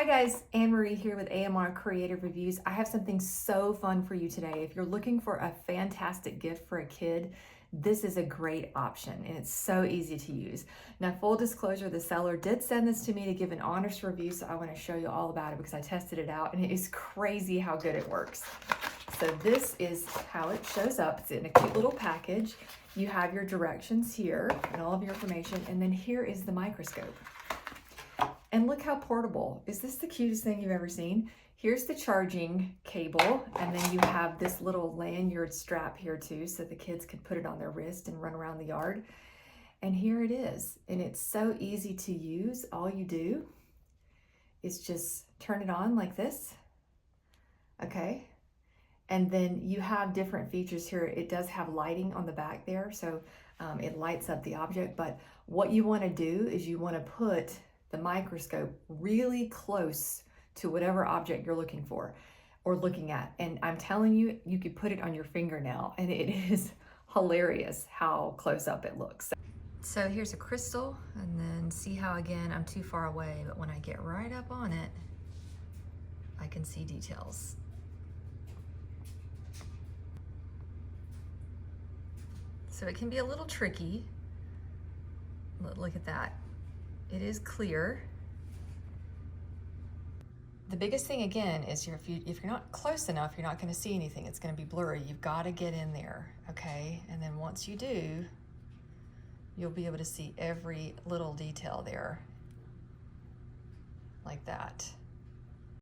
Hi guys, Anne-Marie here with AMR Creative Reviews. I have something so fun for you today. If you're looking for a fantastic gift for a kid, this is a great option and it's so easy to use. Now, full disclosure, the seller did send this to me to give an honest review, so I want to show you all about it because I tested it out and it is crazy how good it works. So this is how it shows up. It's in a cute little package. You have your directions here and all of your information, and then here is the microscope. And look how portable. Is this the cutest thing you've ever seen? Here's the charging cable, and then you have this little lanyard strap here too, so the kids could put it on their wrist and run around the yard. And here it is, and it's so easy to use. All you do is just turn it on like this, okay? And then you have different features here. It does have lighting on the back there, so it lights up the object, but what you wanna do is you wanna put the microscope really close to whatever object you're looking for or looking at. And I'm telling you, you could put it on your fingernail and it is hilarious how close up it looks. So here's a crystal, and then see how, again, I'm too far away, but when I get right up on it, I can see details. So it can be a little tricky. Look at that. It is clear. The biggest thing, again, is if you're not close enough, you're not going to see anything. It's going to be blurry. You've got to get in there, okay? And then once you do, you'll be able to see every little detail there, like that.